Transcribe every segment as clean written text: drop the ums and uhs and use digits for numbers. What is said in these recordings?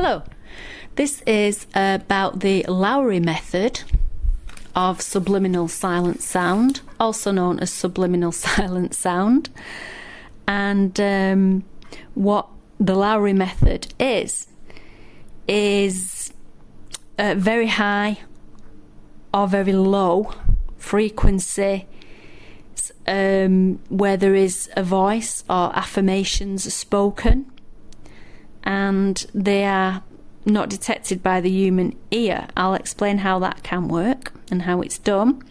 Hello, this is about the Lowery method of subliminal silent sound, also known as subliminal silent sound. And what the Lowery method is very high or very low frequency where there is a voice or affirmations spoken, and they are not detected by the human ear. I'll explain how that can work and how it's done.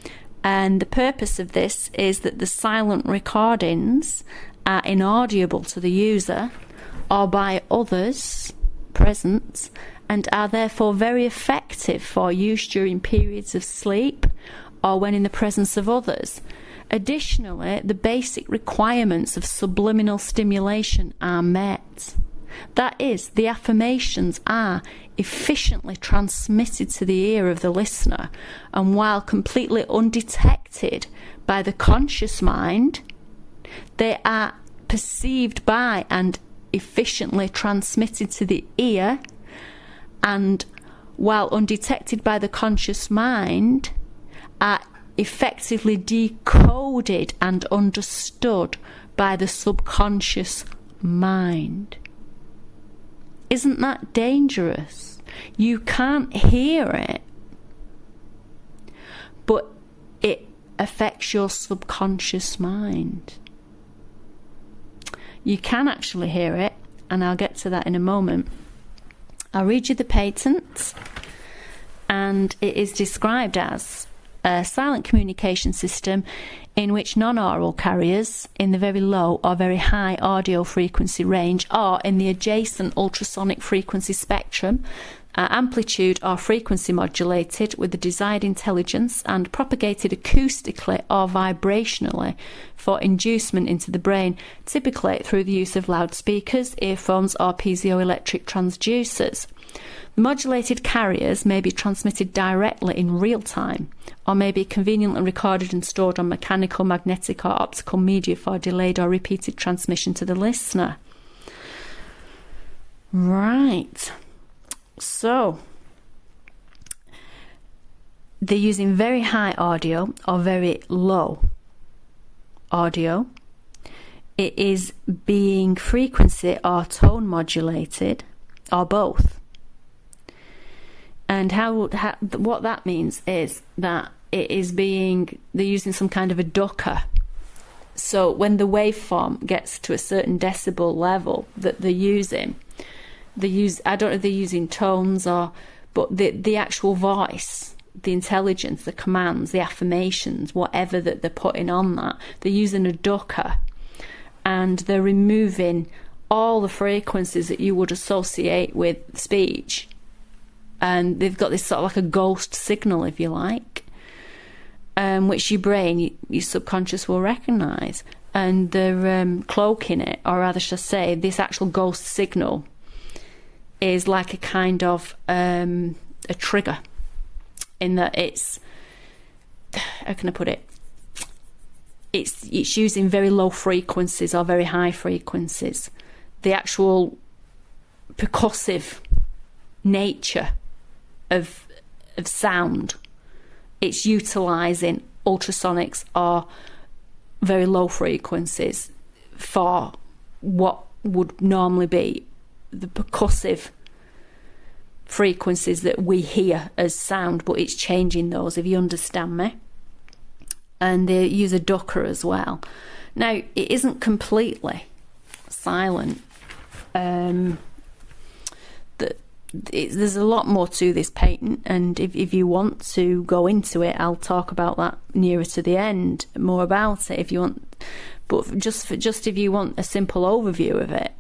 And the purpose of this is that the silent recordings are inaudible to the user or by others present, and are therefore very effective for use during periods of sleep or when in the presence of others. Additionally, the basic requirements of subliminal stimulation are met. That is, the affirmations are efficiently transmitted to the ear of the listener, and while completely undetected by the conscious mind, they are perceived by and efficiently transmitted to the ear, and while undetected by the conscious mind, are effectively decoded and understood by the subconscious mind. Isn't that dangerous? You can't hear it, but it affects your subconscious mind. You can actually hear it, and I'll get to that in a moment. I'll read you the patent, and it is described as a silent communication system in which non-aural carriers in the very low or very high audio frequency range or in the adjacent ultrasonic frequency spectrum are amplitude or frequency modulated with the desired intelligence and propagated acoustically or vibrationally for inducement into the brain, typically through the use of loudspeakers, earphones or piezoelectric transducers. The modulated carriers may be transmitted directly in real time, or may be conveniently recorded and stored on mechanical, magnetic or optical media for delayed or repeated transmission to the listener. Right. So, they're using very high audio or very low audio. It is being frequency or tone modulated, or both. And what that means is that they're using some kind of a ducker. So when the waveform gets to a certain decibel level that they're using, I don't know if they're using tones but the actual voice, the intelligence, the commands, the affirmations, whatever that they're putting on that, they're using a ducker, and they're removing all the frequencies that you would associate with speech. And they've got this sort of like a ghost signal, if you like, which your brain, your subconscious will recognise. And they're cloaking it, or rather should I say, this actual ghost signal is like a kind of a trigger, in that it's, how can I put it? It's using very low frequencies or very high frequencies. The actual percussive nature of sound, it's utilising ultrasonics or very low frequencies for what would normally be the percussive frequencies that we hear as sound, but it's changing those, if you understand me. And they use a ducker as well. Now, it isn't completely silent. There's a lot more to this patent, and if you want to go into it, I'll talk about that nearer to the end, more about it if you want. But just if you want a simple overview of it,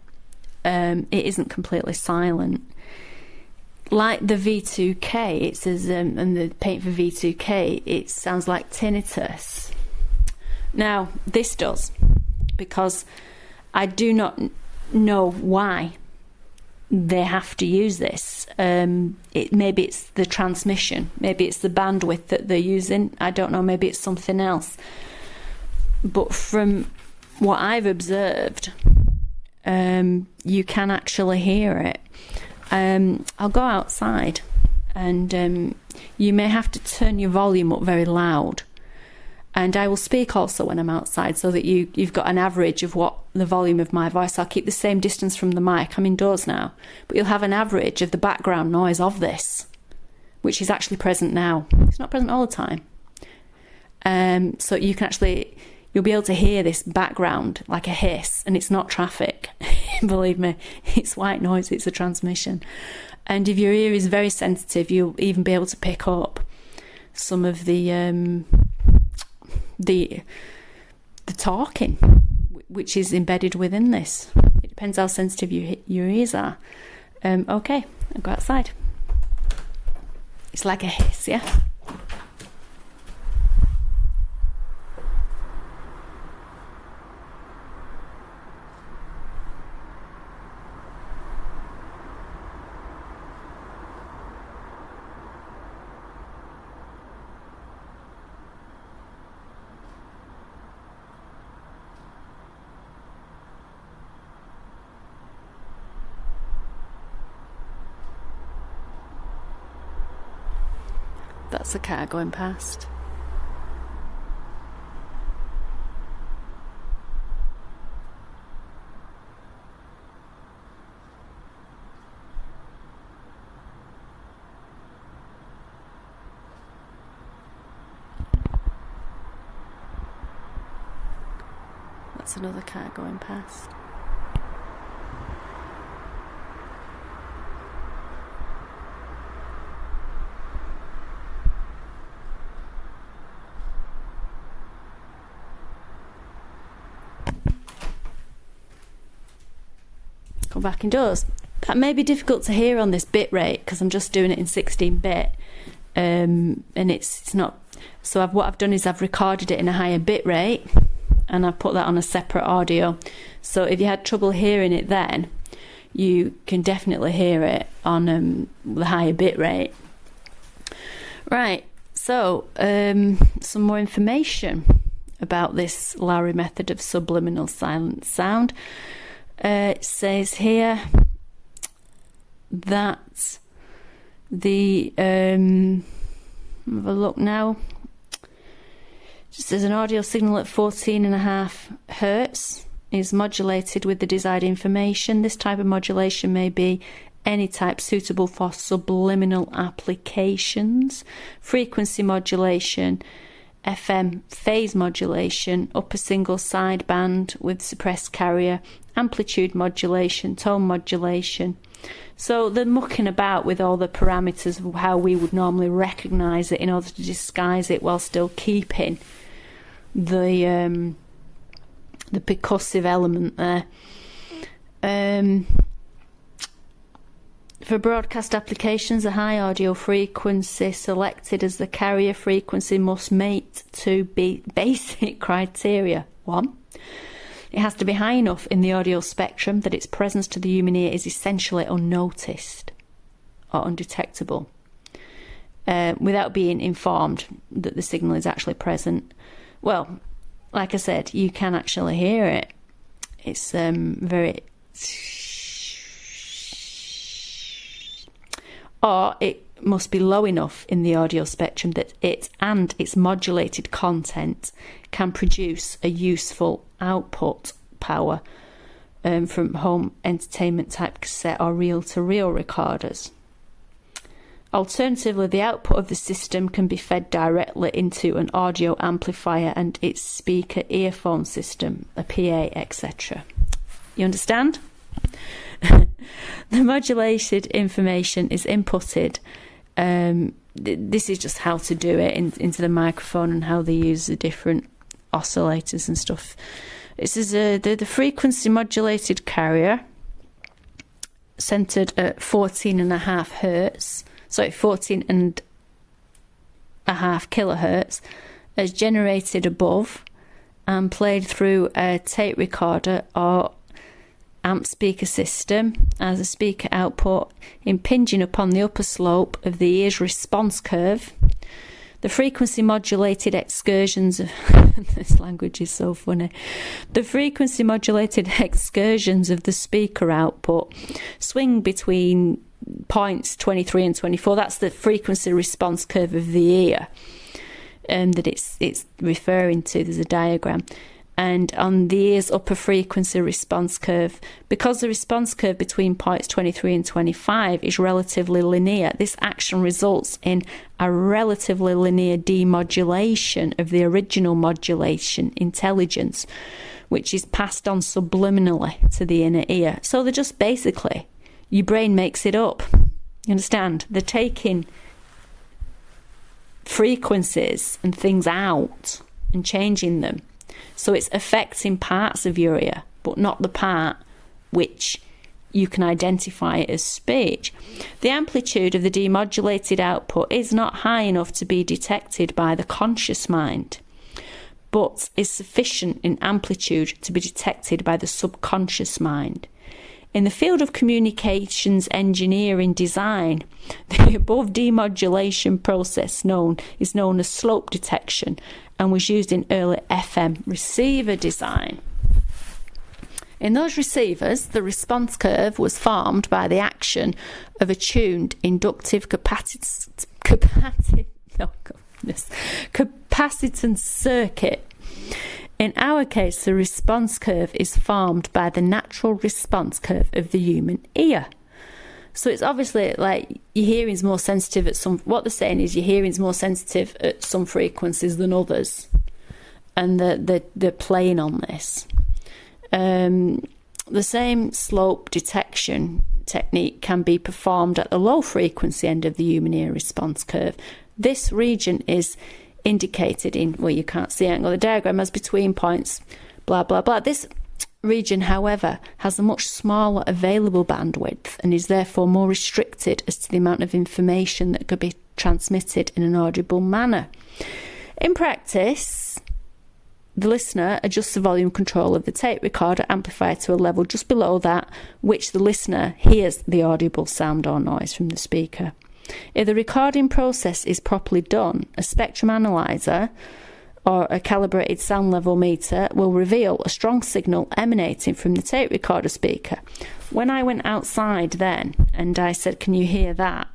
it isn't completely silent. Like the V2K, it says, and the patent for V2K, it sounds like tinnitus. Now, this does, because I do not know why they have to use this. Maybe it's the transmission, maybe it's the bandwidth that they're using, I don't know, maybe it's something else. But from what I've observed, you can actually hear it. I'll go outside, and you may have to turn your volume up very loud. And I will speak also when I'm outside, so that you've got an average of what the volume of my voice. I'll keep the same distance from the mic. I'm indoors now, but you'll have an average of the background noise of this, which is actually present now. It's not present all the time. So you can you'll be able to hear this background like a hiss, and it's not traffic. Believe me, it's white noise, it's a transmission. And if your ear is very sensitive, you'll even be able to pick up some of the talking, which is embedded within this. It depends how sensitive your ears are. Okay, I'll go outside. It's like a hiss, yeah? That's a car going past. That's another car going past. Come back indoors. That may be difficult to hear on this bit rate because I'm just doing it in 16-bit, and it's not. So what I've done is I've recorded it in a higher bit rate, and I've put that on a separate audio. So if you had trouble hearing it then, you can definitely hear it on the higher bit rate. Right. So some more information about this Lowery method of subliminal silent sound. It says here that the have a look now. Just as an audio signal at 14.5 hertz is modulated with the desired information. This type of modulation may be any type suitable for subliminal applications. Frequency modulation, FM phase modulation, upper single sideband with suppressed carrier, amplitude modulation, tone modulation. So they're mucking about with all the parameters of how we would normally recognise it in order to disguise it while still keeping the percussive element there. For broadcast applications, a high audio frequency selected as the carrier frequency must meet two basic criteria. 1. It has to be high enough in the audio spectrum that its presence to the human ear is essentially unnoticed or undetectable, without being informed that the signal is actually present. Well, like I said, you can actually hear it. It's very... Or it must be low enough in the audio spectrum that it and its modulated content can produce a useful output power from home entertainment type cassette or reel-to-reel recorders. Alternatively, the output of the system can be fed directly into an audio amplifier and its speaker earphone system, a PA, etc. You understand? The modulated information is inputted. This is just how to do it into the microphone and how they use the different oscillators and stuff. This is the frequency modulated carrier centered at 14.5 hertz. Sorry, 14.5 kilohertz, as generated above and played through a tape recorder or amp speaker system as a speaker output, impinging upon the upper slope of the ear's response curve. The frequency modulated excursions of this language is so funny. The frequency modulated excursions of the speaker output swing between points 23 and 24. That's the frequency response curve of the ear that it's referring to. There's a diagram. And on the ear's upper frequency response curve, because the response curve between points 23 and 25 is relatively linear, this action results in a relatively linear demodulation of the original modulation intelligence, which is passed on subliminally to the inner ear. So they're just basically, your brain makes it up. You understand? They're taking frequencies and things out and changing them. So it's affecting parts of your ear, but not the part which you can identify as speech. The amplitude of the demodulated output is not high enough to be detected by the conscious mind, but is sufficient in amplitude to be detected by the subconscious mind. In the field of communications engineering design, the above demodulation process is known as slope detection and was used in early FM receiver design. In those receivers, the response curve was formed by the action of a tuned inductive capacitance circuit. In our case, the response curve is formed by the natural response curve of the human ear. So it's obviously like your hearing's more sensitive at some... What they're saying is your hearing's more sensitive at some frequencies than others. And they're playing on this. The same slope detection technique can be performed at the low frequency end of the human ear response curve. This region is indicated in, well, you can't see it on the diagram, as between points, blah, blah, blah. This region, however, has a much smaller available bandwidth and is therefore more restricted as to the amount of information that could be transmitted in an audible manner. In practice, the listener adjusts the volume control of the tape recorder amplifier to a level just below that which the listener hears the audible sound or noise from the speaker. If the recording process is properly done, a spectrum analyzer or a calibrated sound level meter will reveal a strong signal emanating from the tape recorder speaker. When I went outside then and I said, can you hear that?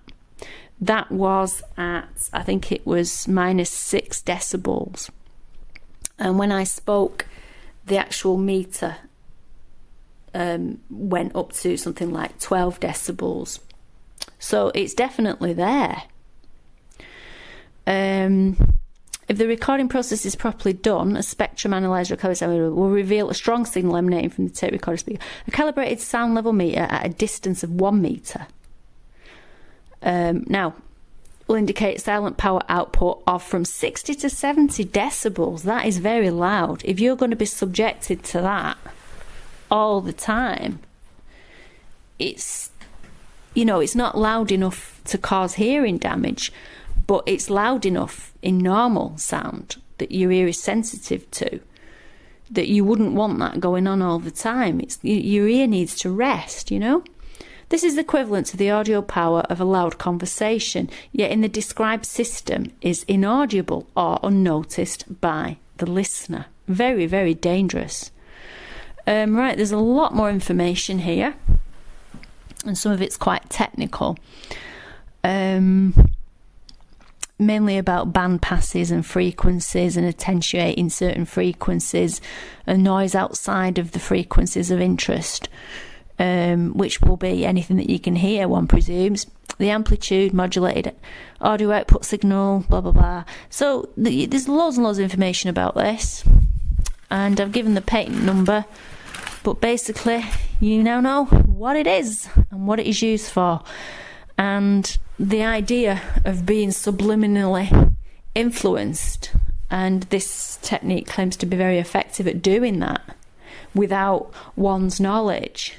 That was at, I think it was -6 decibels. And when I spoke, the actual meter went up to something like 12 decibels. So it's definitely there. If the recording process is properly done, a spectrum analyzer will reveal a strong signal emanating from the tape recorder speaker. A calibrated sound level meter at a distance of 1 meter now will indicate silent power output of from 60 to 70 decibels. That is very loud. If you're going to be subjected to that all the time, it's not loud enough to cause hearing damage, but it's loud enough in normal sound that your ear is sensitive to, that you wouldn't want that going on all the time. Your ear needs to rest, This is equivalent to the audio power of a loud conversation, yet in the described system is inaudible or unnoticed by the listener. Very, very dangerous. Right, there's a lot more information here, and some of it's quite technical. Mainly about band passes and frequencies and attenuating certain frequencies and noise outside of the frequencies of interest, which will be anything that you can hear, one presumes. The amplitude, modulated audio output signal, blah, blah, blah. So there's loads and loads of information about this, and I've given the patent number, but basically you now know what it is and what it is used for. And the idea of being subliminally influenced, and this technique claims to be very effective at doing that without one's knowledge,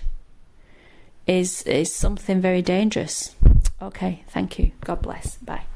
is something very dangerous. Okay, thank you. God bless. Bye.